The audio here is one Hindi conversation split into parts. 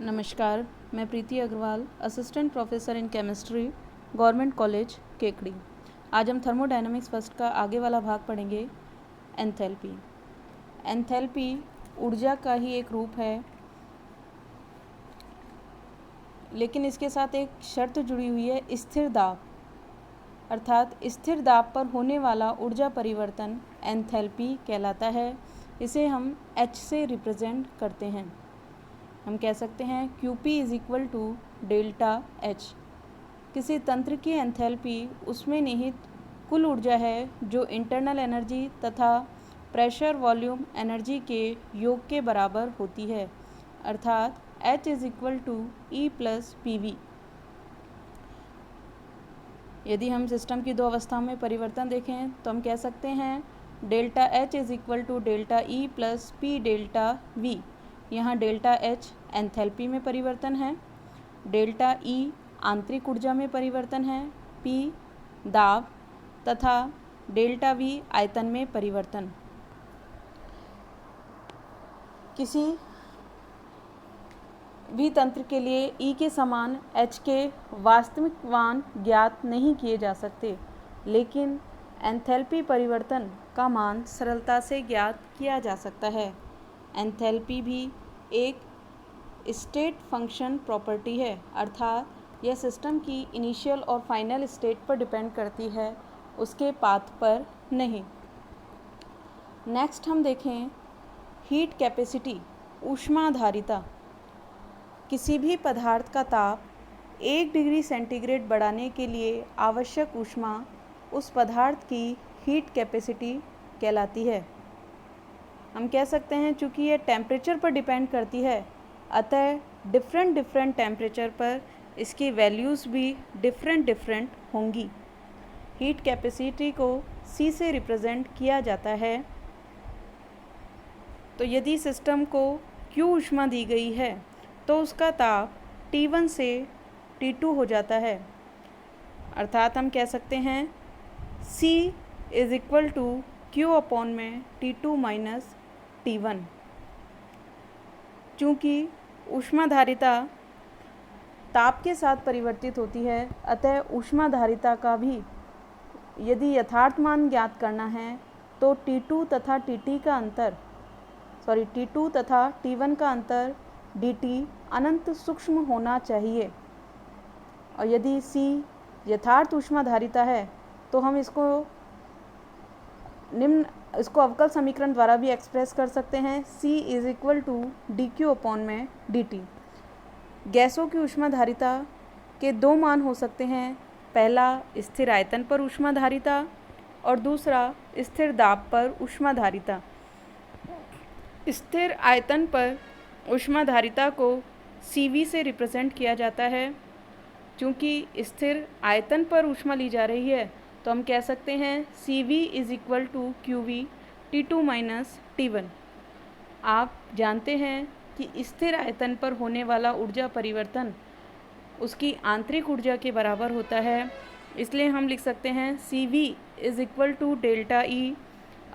नमस्कार, मैं Preeti Agarwal, assistant professor in chemistry, government college Kekri. आज हम थर्मोडायनामिक्स फर्स्ट का आगे वाला भाग पढ़ेंगे, एंथैल्पी। एंथैल्पी ऊर्जा का ही एक रूप है, लेकिन इसके साथ एक शर्त जुड़ी हुई है, स्थिर दाब। अर्थात स्थिर दाब पर होने वाला ऊर्जा परिवर्तन एंथैल्पी कहलाता है। इसे हम H से रिप्रेजेंट करते हैं। हम कह सकते हैं QP is equal to delta H। किसी तंत्र की एंथैल्पी उसमें निहित कुल ऊर्जा है जो इंटरनल एनर्जी तथा प्रेशर वॉल्यूम एनर्जी के योग के बराबर होती है, अर्थात H is equal to E plus PV। यदि हम सिस्टम की दो अवस्थाओं में परिवर्तन देखें तो हम कह सकते हैं delta H is equal to delta E plus P delta V। यहाँ डेल्टा H एंथैल्पी में परिवर्तन है, डेल्टा E आंतरिक ऊर्जा में परिवर्तन है, P दाब तथा डेल्टा V आयतन में परिवर्तन। किसी भी तंत्र के लिए E के समान H के वास्तविक मान ज्ञात नहीं किए जा सकते, लेकिन एंथैल्पी परिवर्तन का मान सरलता से ज्ञात किया जा सकता है। एंथैल्पी भी एक स्टेट फंक्शन प्रॉपर्टी है, अर्थात यह सिस्टम की इनिशियल और फाइनल स्टेट पर डिपेंड करती है, उसके पाथ पर नहीं। नेक्स्ट हम देखें हीट कैपेसिटी, ऊष्माधारिता। किसी भी पदार्थ का ताप 1 डिग्री सेंटीग्रेड बढ़ाने के लिए आवश्यक ऊष्मा उस पदार्थ की हीट कैपेसिटी कहलाती है। हम कह सकते हैं चूँकि यह टेम्परेचर पर डिपेंड करती है, अतः डिफरेंट टेम्परेचर पर इसकी वैल्यूज़ भी डिफरेंट होंगी। हीट कैपेसिटी को C से रिप्रेजेंट किया जाता है। तो यदि सिस्टम को Q ऊष्मा दी गई है तो उसका ताप T1 से T2 हो जाता है, अर्थात हम कह सकते हैं C is equal to Q upon में T2 माइनस T1। चूँकि ऊष्माधारिता ताप के साथ परिवर्तित होती है, अतः ऊष्माधारिता का भी यदि यथार्थ मान ज्ञात करना है तो T2 तथा T1 का अंतर dt अनंत सूक्ष्म होना चाहिए। और यदि C यथार्थ ऊष्माधारिता है तो हम इसको अवकल समीकरण द्वारा भी एक्सप्रेस कर सकते हैं, C is equal to dQ upon में dt। गैसों की ऊष्माधारिता के दो मान हो सकते हैं, पहला स्थिर आयतन पर ऊष्माधारिता और दूसरा स्थिर दाब पर ऊष्माधारिता। स्थिर आयतन पर ऊष्माधारिता को CV से रिप्रेजेंट किया जाता है। चूँकि स्थिर आयतन पर ऊष्मा ली जा रही है तो हम कह सकते हैं CV is equal to QV T2 minus T1। आप जानते हैं कि स्थिर आयतन पर होने वाला ऊर्जा परिवर्तन उसकी आंतरिक ऊर्जा के बराबर होता है, इसलिए हम लिख सकते हैं CV is equal to delta E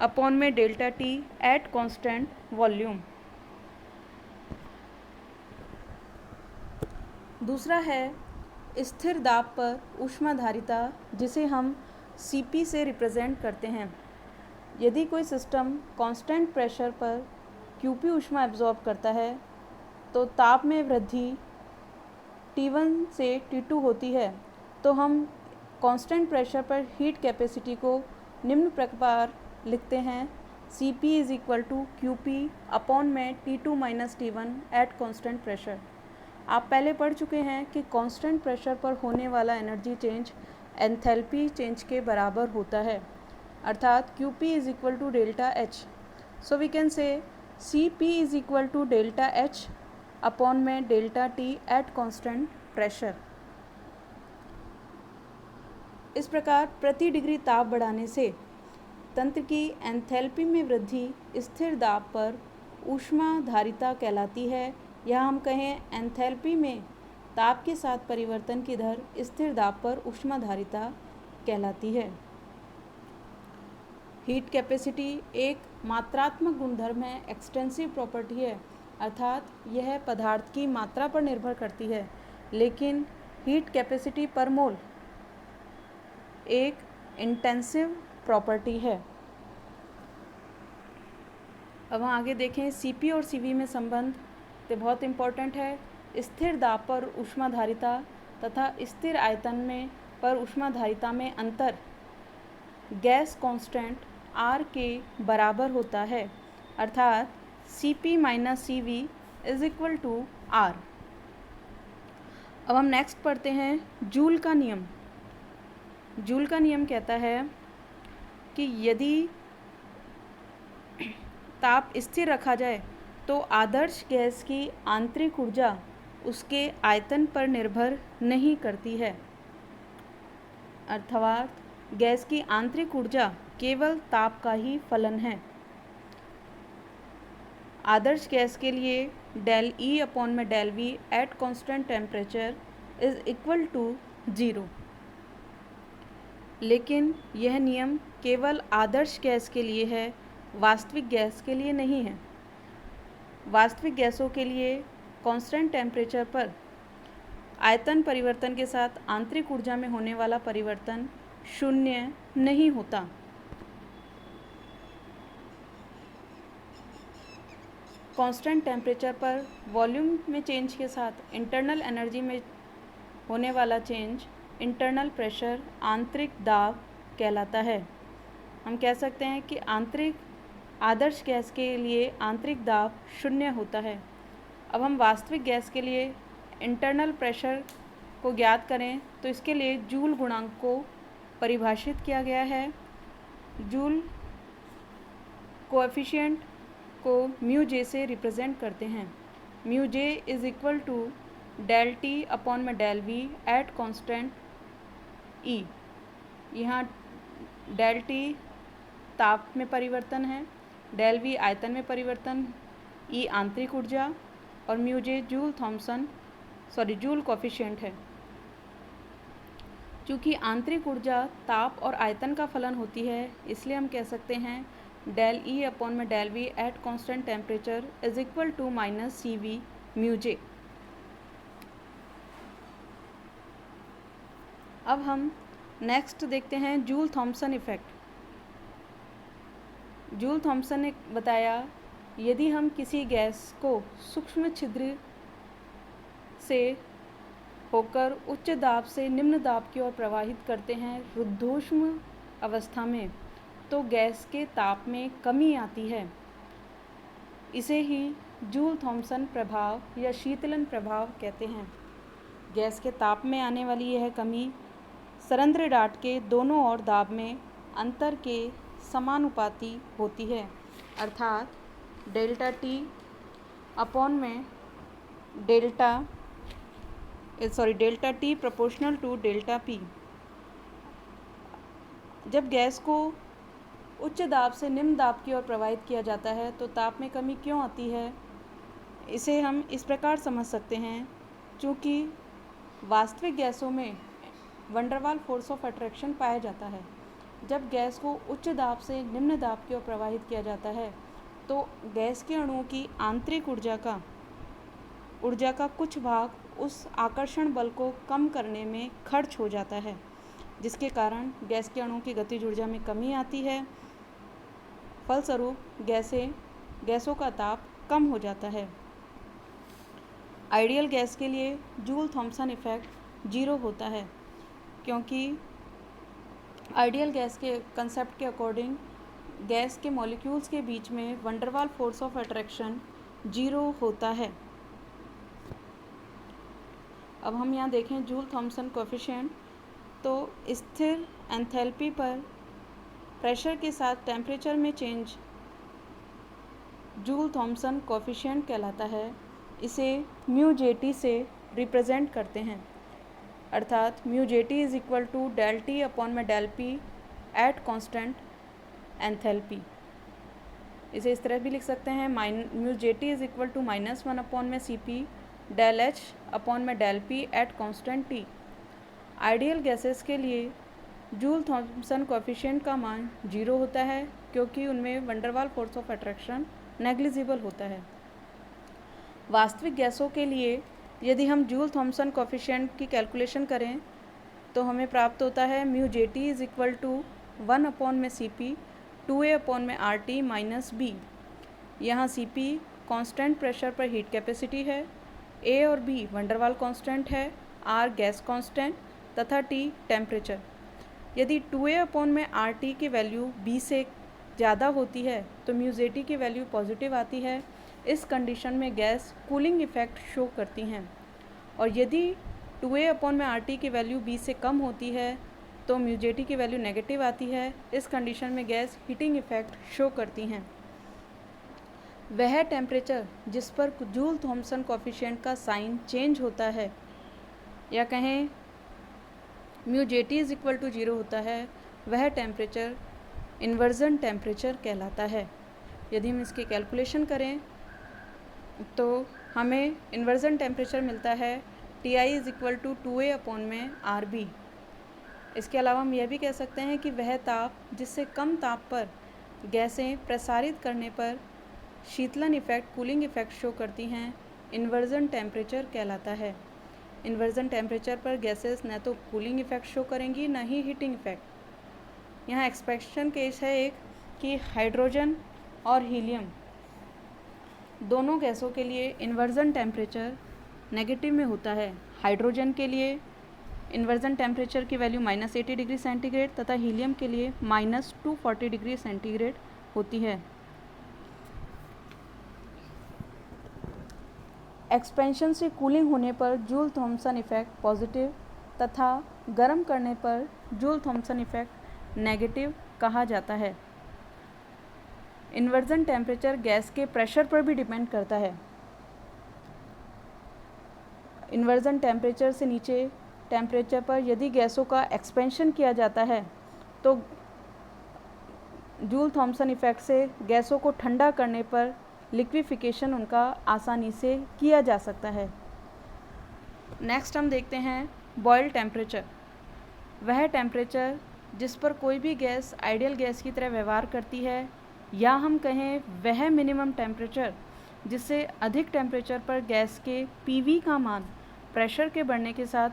upon में delta T at constant volume. दूसरा है स्थिर दाब पर ऊष्माधारिता, जिसे हम CP से रिप्रेजेंट करते हैं। यदि कोई सिस्टम कांस्टेंट प्रेशर पर QP ऊष्मा एब्जॉर्ब करता है तो ताप में वृद्धि T1 से T2 होती है, तो हम कांस्टेंट प्रेशर पर हीट कैपेसिटी को निम्न प्रकार लिखते हैं, CP is equal to QP upon में T2 minus T1 eight constant pressure. आप पहले पढ़ चुके हैं कि कांस्टेंट प्रेशर पर होने वाला एनर्जी चेंज एंथैल्पी चेंज के बराबर होता है, अर्थात QP is equal to delta H। So we can say CP is equal to delta H upon में delta T at constant pressure. इस प्रकार प्रति डिग्री ताप बढ़ाने से तंत्र की एंथैल्पी में वृद्धि स्थिर दाब पर ऊष्माधारिता कहलाती है, या हम कहें एंथैल्पी में ताप के साथ परिवर्तन की दर स्थिर दाब पर ऊष्माधारिता कहलाती है। हीट कैपेसिटी एक मात्रात्मक गुणधर्म है, एक्सटेंसिव प्रॉपर्टी है, अर्थात यह पदार्थ की मात्रा पर निर्भर करती है, लेकिन हीट कैपेसिटी पर मोल एक इंटेंसिव प्रॉपर्टी है। अब हम आगे देखें, सीपी और सीवी में संबंध तो बहुत इम्पोर्टेंट है। स्थिर दाब पर ऊष्माधारिता तथा स्थिर आयतन में पर ऊष्माधारिता में अंतर गैस कांस्टेंट R के बराबर होता है, अर्थात Cp minus CV is equal to R। अब हम नेक्स्ट पढ़ते हैं जूल का नियम। जूल का नियम कहता है कि यदि ताप स्थिर रखा जाए तो आदर्श गैस की आंतरिक ऊर्जा उसके आयतन पर निर्भर नहीं करती है, अर्थात गैस की आंतरिक ऊर्जा केवल ताप का ही फलन है। आदर्श गैस के लिए डेल ई अपॉन में del V at constant temperature is equal to 0। लेकिन यह नियम केवल आदर्श गैस के लिए है, वास्तविक गैस के लिए नहीं है। वास्तविक गैसों के लिए कांस्टेंट टेम्परेचर पर आयतन परिवर्तन के साथ आंतरिक ऊर्जा में होने वाला परिवर्तन शून्य नहीं होता। कांस्टेंट टेम्परेचर पर वॉल्यूम में चेंज के साथ इंटरनल एनर्जी में होने वाला चेंज इंटरनल प्रेशर, आंतरिक दाब कहलाता है। हम कह सकते हैं कि आदर्श गैस के लिए आंतरिक दाब शून्य होता है। अब हम वास्तविक गैस के लिए इंटरनल प्रेशर को ज्ञात करें तो इसके लिए जूल गुणांक को परिभाषित किया गया है। जूल कोएफिशिएंट को म्यू जे से रिप्रेजेंट करते हैं। Mu J is equal to del T upon में del V at constant E. यहाँ डेल टी ताप में परिवर्तन है, डेल वी आयतन में परिवर्तन, ई आंतरिक ऊर्जा और म्यू जे जूल कोएफिशिएंट है। चूँकि आंतरिक ऊर्जा ताप और आयतन का फलन होती है, इसलिए हम कह सकते हैं डेल ई अपॉन में del V at constant temperature is equal to minus C V mu J. अब हम नेक्स्ट देखते हैं Joule Thomson effect. Joule Thomson ने बताया, यदि हम किसी गैस को सूक्ष्म छिद्र से होकर उच्च दाब से निम्न दाब की ओर प्रवाहित करते हैं रुद्धोष्म अवस्था में, तो गैस के ताप में कमी आती है। इसे ही जूल थॉम्सन प्रभाव या शीतलन प्रभाव कहते हैं। गैस के ताप में आने वाली यह कमी सरंध्र डाट के दोनों ओर दाब में अंतर के समानुपाती होती है, अर्थात डेल्टा टी अपॉन में delta T proportional to delta P. जब गैस को उच्च दाब से निम्न दाब की ओर प्रवाहित किया जाता है तो ताप में कमी क्यों आती है, इसे हम इस प्रकार समझ सकते हैं। चूँकि वास्तविक गैसों में वंडरवाल फोर्स ऑफ अट्रैक्शन पाया जाता है। जब गैस को उच्च दाब से निम्न दाब की ओर प्रवाहित किया जाता है तो गैस के अणुओं की आंतरिक ऊर्जा का कुछ भाग उस आकर्षण बल को कम करने में खर्च हो जाता है, जिसके कारण गैस के अणुओं की गतिज ऊर्जा में कमी आती है। फलस्वरूप गैसों का ताप कम हो जाता है। आइडियल गैस के लिए जूल थॉम्सन इफेक्ट 0 होता है, क्योंकि आइडियल गैस के कंसेप्ट के अकॉर्डिंग गैस के मॉलिक्यूल्स के बीच में वंडरवाल फोर्स ऑफ अट्रैक्शन 0 होता है। अब हम यहाँ देखें जूल थॉम्सन कोएफिशिएंट, तो स्थिर एंथैल्पी पर प्रेशर के साथ टेम्परेचर में चेंज जूल थॉम्सन कोएफिशिएंट कहलाता है। इसे म्यू जे टी से रिप्रेजेंट करते हैं, अर्थात mu J T is equal to del T upon में del P at constant enthalpy. इसे इस तरह भी लिख सकते हैं, mu J T is equal to -1 upon में C P del H upon में del P at constant T. Ideal gases के लिए जूल थॉम्सन कोएफिशिएंट का मान 0 होता है, क्योंकि उनमें van der Waals force of attraction negligible होता है। वास्तविक गैसों के लिए यदि हम जूल थॉम्सन कोफिशिएंट की कैलकुलेशन करें तो हमें प्राप्त होता है mu J T is equal to 1 upon में सी पी 2a अपॉन में आर टी माइनस बी। यहाँ सी पी कॉन्स्टेंट प्रेशर पर हीट कैपेसिटी है, ए और बी वंडरवाल कांस्टेंट है, आर गैस कांस्टेंट तथा टी टेम्परेचर। यदि 2a अपॉन में आर टी की वैल्यू b से ज़्यादा होती है तो म्यू जे टी की वैल्यू पॉजिटिव आती है। इस कंडीशन में गैस कूलिंग इफेक्ट शो करती हैं। और यदि 2a अपॉन में आर टी की वैल्यू b से कम होती है तो म्यू जे टी की वैल्यू नेगेटिव आती है। इस कंडीशन में गैस हीटिंग इफेक्ट शो करती हैं। वह टेम्परेचर जिस पर जूल थॉम्सन कोफिशिएंट का साइन चेंज होता है या कहें mu J T is equal to 0 होता है, वह टेम्परेचर इन्वर्जन टेम्परेचर कहलाता है। यदि हम इसकी कैलकुलेशन करें तो हमें इन्वर्जन टेम्परेचर मिलता है T I is equal to 2a upon में आर बी। इसके अलावा हम यह भी कह सकते हैं कि वह ताप जिससे कम ताप पर गैसें प्रसारित करने पर शीतलन इफेक्ट कूलिंग इफेक्ट शो करती हैं, इन्वर्जन टेम्परेचर कहलाता है। इन्वर्जन टेम्परेचर पर गैसेस न तो कूलिंग इफेक्ट शो करेंगी न ही हीटिंग इफेक्ट। यहाँ एक्सपेक्शन केस है एक कि हाइड्रोजन और हीलियम दोनों गैसों के लिए इन्वर्जन टेम्परेचर नेगेटिव में होता है। हाइड्रोजन के लिए इन्वर्जन टेम्परेचर की वैल्यू -80 डिग्री सेंटीग्रेड तथा हीलियम के लिए -240 डिग्री सेंटीग्रेड होती है। एक्सपेंशन से कूलिंग होने पर जूल थॉम्सन इफेक्ट पॉजिटिव तथा गर्म करने पर जूल थॉम्सन इफेक्ट नेगेटिव कहा जाता है। इन्वर्जन टेम्परेचर गैस के प्रेशर पर भी डिपेंड करता है। इन्वर्जन टेम्परेचर से नीचे टेम्परेचर पर यदि गैसों का एक्सपेंशन किया जाता है तो जूल थॉम्सन इफेक्ट से गैसों को ठंडा करने पर लिक्विफिकेशन उनका आसानी से किया जा सकता है। नेक्स्ट हम देखते हैं बॉयल टेम्परेचर। वह टेम्परेचर जिस पर कोई भी गैस आइडियल गैस की तरह व्यवहार करती है, या हम कहें वह मिनिमम टेम्परेचर जिससे अधिक टेम्परेचर पर गैस के पीवी का मान प्रेशर के बढ़ने के साथ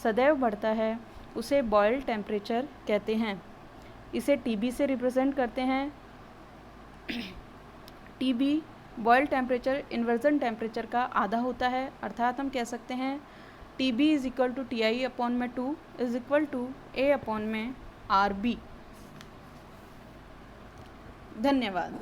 सदैव बढ़ता है, उसे बॉयल टेम्परेचर कहते हैं। इसे टीबी से रिप्रेजेंट करते हैं। TB Boyle temperature inversion temperature का आधा होता है, अर्थात हम कह सकते हैं TB is equal to T I upon में 2 is equal to A upon में आर बी। धन्यवाद।